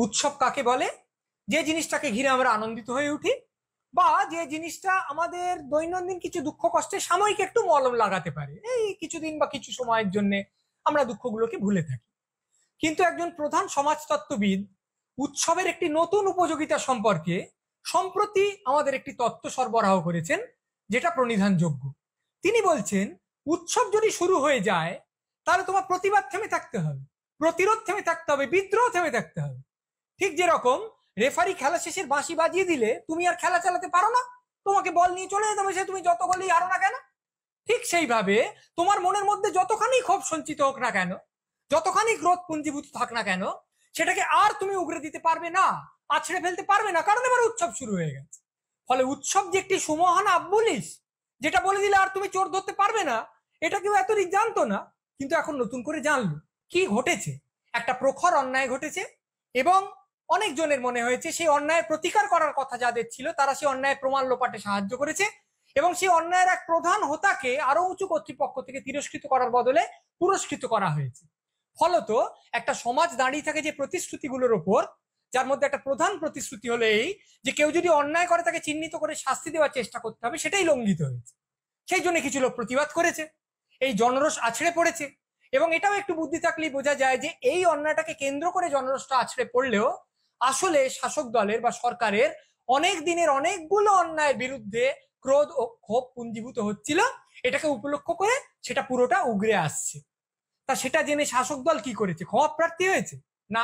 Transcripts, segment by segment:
উৎসব কাকে বলে? যে জিনিসটাকে ঘিরে আমরা আনন্দিত হয়ে উঠি, বা যে জিনিসটা আমাদের দৈনন্দিন কিছু দুঃখ কষ্টে সাময়িক একটু মলম লাগাতে পারে, এই কিছুদিন বা কিছু সময়ের জন্য আমরা দুঃখগুলোকে ভুলে থাকি। কিন্তু একজন প্রধান সমাজতত্ত্ববিদ উৎসবের একটি নতুন উপযোগিতা সম্পর্কে সম্প্রতি আমাদের একটি তত্ত্ব সরবরাহ করেছেন, যেটা প্রণিধানযোগ্য। তিনি বলছেন, উৎসব যদি শুরু হয়ে যায় তাহলে তোমার প্রতিবাদ থেমে থাকতে হবে, প্রতিরোধ থেমে থাকতে হবে, বিদ্রোহ থেমে থাকতে হবে। ঠিক যেরকম রেফারি খেলা শেষের বাঁশি বাজিয়ে দিলে তুমি আর খেলা চালাতে পারো না, তোমাকে বল নিয়ে চলে যেতে হবে, সে তুমি যত গোলই হারো না কেন। ঠিক সেইভাবে তোমার মনের মধ্যে যতখানি ক্ষোভ সঞ্চিত হোক না কেন, যতখানি ক্রোধ পুঞ্জীভূত থাক না কেন, সেটাকে আর তুমি উগরে দিতে পারবে না, আছড়ে ফেলতে পারবে না, কারণ এবার উৎসব শুরু হয়ে গেছে। ফলে উৎসব যে একটি সুমহান আব্বুলিশ, যেটা বলে দিলে আর তুমি চোর ধরতে পারবে না, এটা কেউ এতদিন জানতো না, কিন্তু এখন নতুন করে জানলো। কি ঘটেছে? একটা প্রখর অন্যায় ঘটেছে, এবং অনেকজনের মনে হয়েছে সেই অন্যায়ের প্রতিকার করার কথা যাদের ছিল তারা সেই অন্যায়ের প্রমাণ লোপাটে সাহায্য করেছে, এবং সেই অন্যায়ের এক প্রধান হোতাকে আরো উঁচু কর্তৃপক্ষ থেকে তিরস্কৃত করার বদলে পুরস্কৃত করা হয়েছে। ফলত একটা সমাজ দাঁড়িয়ে থাকে যে প্রতিশ্রুতিগুলোর ওপর, যার মধ্যে একটা প্রধান প্রতিশ্রুতি হলো এই যে কেউ যদি অন্যায় করে তাকে চিহ্নিত করে শাস্তি দেওয়ার চেষ্টা করতে হবে, সেটাই লঙ্ঘিত হয়েছে। সেই জন্য কিছু লোক প্রতিবাদ করেছে, এই জনরোষ আছড়ে পড়েছে। এবং এটাও একটু বুদ্ধি থাকলেই বোঝা যায় যে এই অন্যায়টাকে কেন্দ্র করে জনরোষটা আছড়ে পড়লেও আসলে শাসক দলের বা সরকারের অনেক দিনের অনেকগুলো অন্যায়ের বিরুদ্ধে ক্রোধ ও ক্ষোভ পুঞ্জীভূত হচ্ছিল, এটাকে উপলক্ষ করে সেটা পুরোটা উগরে আসছে। তা সেটা জেনে শাসক দল কি করেছে? ক্ষমা প্রার্থী হয়েছে? না,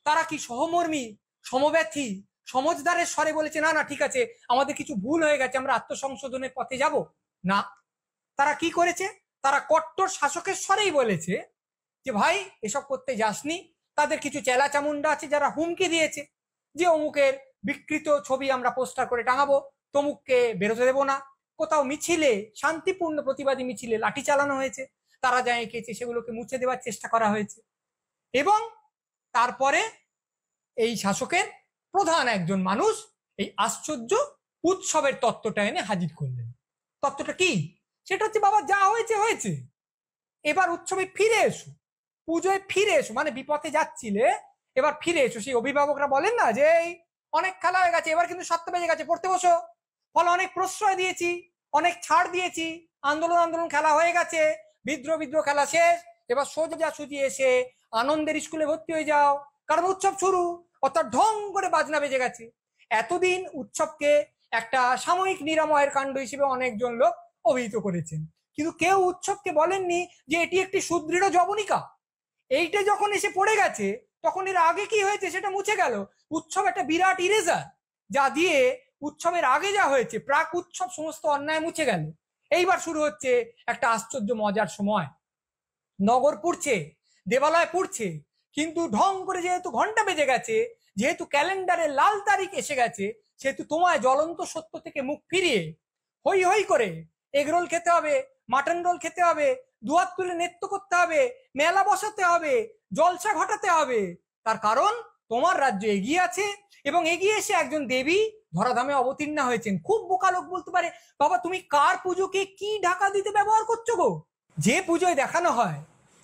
তারা কি সহমর্মী, সমব্যথী, সমজদারের স্বরে বলেছে না না ঠিক আছে, আমাদের কিছু ভুল হয়ে গেছে, আমরা আত্মসংশোধনের পথে যাব? না, তারা কি করেছে? তারা কট্টর শাসকের স্বরেই বলেছে যে ভাই এসব করতে যাসনি। তাদের কিছু চেলা চামুন্ডা আছে যারা হুমকি দিয়েছে যে অমুকের বিকৃত ছবি আমরা পোস্টার করে টাঙাবো, তমুককে বেরোতে দেবো না। কোথাও মিছিলে, শান্তিপূর্ণ প্রতিবাদী মিছিলে লাঠি চালানো হয়েছে, তারা যা এঁকেছে সেগুলোকে মুছে দেওয়ার চেষ্টা করা হয়েছে। এবং তারপরে এই শাসকের প্রধান একজন মানুষ এই আশ্চর্য উৎসবের তত্ত্বটা এনে হাজির করলেন। তত্ত্বটা কি? সেটা হচ্ছে, বাবা যা হয়েছে হয়েছে, এবার উৎসবে ফিরে এসো, পুজোয় ফিরে এসো, মানে বিপথে যাচ্ছিলে এবার ফিরে এসো। সেই অভিভাবকরা বলেন না যে এই অনেক খেলা হয়ে গেছে, এবার কিন্তু 7টা বেজে গেছে, পড়তে বসো। ফলে অনেক প্রশ্রয় দিয়েছি, অনেক ছাড় দিয়েছি, আন্দোলন খেলা হয়ে গেছে, বিদ্রোহ খেলা শেষ, এবার সোজাসুজি এসে আনন্দের স্কুলে ভর্তি হয়ে যাও, কারণ উৎসব শুরু। অর্থাৎ ঢং করে বাজনা বেজে গেছে। এতদিন উৎসবকে একটা সাময়িক নিরাময়ের কাণ্ড হিসেবে অনেকজন লোক অভিহিত করেছেন, কিন্তু কেউ উৎসবকে বলেননি যে এটি একটি সুদৃঢ় জবনিকা। এইটা যখন এসে পড়ে গেছে তখন এর আগে কি হয়েছে সেটা মুছে গেল। উৎসব একটা বিরাট ইরেজার, যা দিয়ে উৎসবের আগে যা হয়েছে প্রাক উৎসব সমস্ত অন্যায় মুছে গেল। এইবার শুরু হচ্ছে একটা আশ্চর্য মজার সময়। নগর পুড়ছে, দেবালয় পুড়ছে, কিন্তু ঢং করে যেহেতু ঘন্টা বেজে গেছে, যেহেতু ক্যালেন্ডারে লাল তারিখ এসে গেছে, সেহেতু তোমায় জ্বলন্ত সত্য থেকে মুখ ফিরিয়ে হই হই করে এগরোল খেতে হবে, মাটন রোল খেতে হবে, দুহাত তুলে নৃত্য করতে হবে, মেলা বসাতে হবে, জলসা ঘটাতে হবে। তার কারণ তোমার রাজ্য এগিয়ে আছে, এবং এগিয়ে এসে একজন দেবী ধরাধামে অবতীর্ণা হয়েছেন। খুব বোকা লোক বলতে পারে, বাবা তুমি কার পুজোকে কি ঢাকা দিতে ব্যবহার করছো গো? যে পুজোয় দেখানো হয়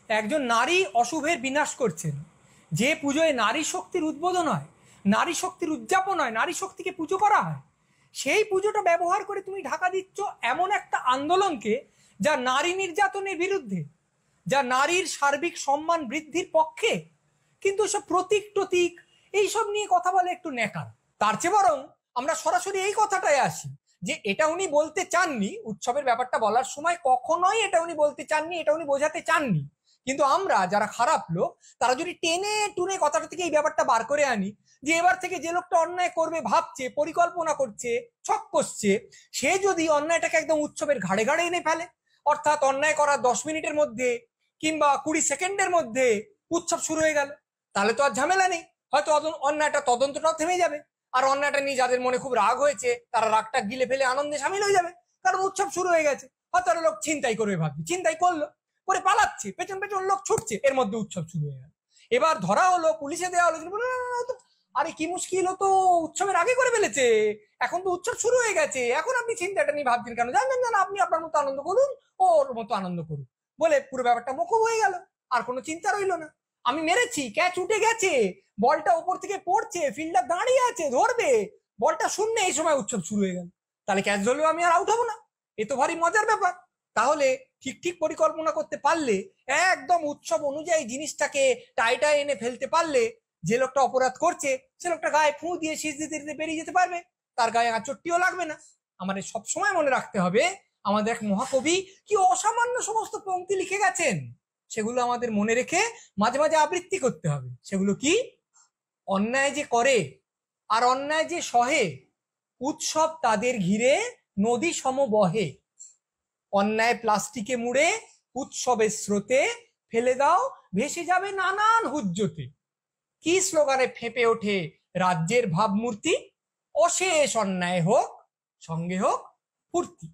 একজন নারী অশুভের বিনাশ করছেন, যে পুজোয় নারী শক্তির উদ্বোধন হয়, নারী শক্তির উদযাপন হয়, নারী শক্তিকে পুজো করা হয়, সেই পুজোটা ব্যবহার করে তুমি ঢাকা দিচ্ছ এমন একটা আন্দোলনকে যা নারী নির্যাতনের বিরুদ্ধে, যা নারীর সার্বিক সম্মান বৃদ্ধির পক্ষে। কিন্তু সব প্রতীক টতীক এইসব নিয়ে কথা বলে একটু নেকার। তার চেয়ে বরং আমরা সরাসরি এই কথাটাই আসি যে এটা উনি বলতে চাননি, উৎসবের ব্যাপারটা বলার সময় কখনোই এটা উনি বলতে চাননি, এটা উনি বোঝাতে চাননি। কিন্তু আমরা যারা খারাপ লোক তারা যদি টেনে টুনে কথাটা থেকে এই ব্যাপারটা বার করে আনি যে এবার থেকে যে লোকটা অন্যায় করবে ভাবছে, পরিকল্পনা করছে, ছক কষছে, সে যদি অন্যায়টাকে একদম উৎসবের ঘাড়ে ঘাড়ে এনে ফেলে, অর্থাৎ অন্যায় করার 10 মিনিটের মধ্যে কিংবা 20 সেকেন্ডের মধ্যে উৎসব শুরু হয়ে গেল, তাহলে তো আর ঝামেলা নেই। হয়তো অন্যায়টা তদন্তটাও থেমে যাবে, আর অন্যায়টা নিয়ে যাদের মনে খুব রাগ হয়েছে তারা রাগটা গিলে ফেলে আনন্দে সামিল হয়ে যাবে, কারণ উৎসব শুরু হয়ে গেছে। হয়তো লোক ছিনতাই করবে ভাবছে, ছিনতাই করলো, করে পালাচ্ছে, পেছন পেছন লোক ছুটছে, এর মধ্যে উৎসব শুরু হয়ে গেল। এবার ধরা হলো, পুলিশে দেওয়া হলো, আরে কি মুশকিল, হতো উৎসবের আগে করে ফেলেছে, এখন তো উৎসব শুরু হয়ে গেছে, এখন আপনি চিন্তাটা নিয়ে ভাবছেন কেন? জানেন না, আপনি আপনার মতো আনন্দ করুন, ওর মতো আনন্দ করুন, বলে পুরো ব্যাপারটা মকুব হয়ে গেল, আর কোনো চিন্তা রইল না। আমি মেরেছি, ক্যাচ উঠে গেছে, বলটা উপর থেকে পড়ছে, ফিল্ডার দাঁড়িয়ে আছে, ধরবে, বলটা শূন্য, এই সময় উৎসব শুরু হয়ে গেল, তাহলে ক্যাচ ধরলেও আমি আর আউট হবো না। এ তো ভারী মজার ব্যাপার। তাহলে ঠিক ঠিক পরিকল্পনা করতে পারলে, একদম উৎসব অনুযায়ী জিনিসটাকে টাইটায় এনে ফেলতে পারলে, যে লোকটা অপরাধ করছে সে লোকটা গায়ে ফুঁ দিয়ে শীষ দিতে দিতে বেরিয়ে যেতে পারবে, তার গায়ে আঁচড়টিও লাগবে না। আমাদের সবসময় মনে রাখতে হবে, আমাদের এক মহাকবি কি অসামান্য সমস্ত পংক্তি লিখে গেছেন, সেগুলো আমাদের মনে রেখে মাঝে মাঝে আবৃত্তি করতে হবে। সেগুলো কি? অন্যায় যে করে আর অন্যায় যে সহে, উৎসব তাদের ঘিরে নদী সম বহে। অন্যায় প্লাস্টিকে মুড়ে উৎসবের স্রোতে ফেলে দাও, ভেসে যাবে নানান হুজ্জতে। কি স্লোগানে ফেঁপে ওঠে রাজ্যের ভাবমূর্তি, অশেষ অন্যায় হোক, সঙ্গে হোক ফুর্তি।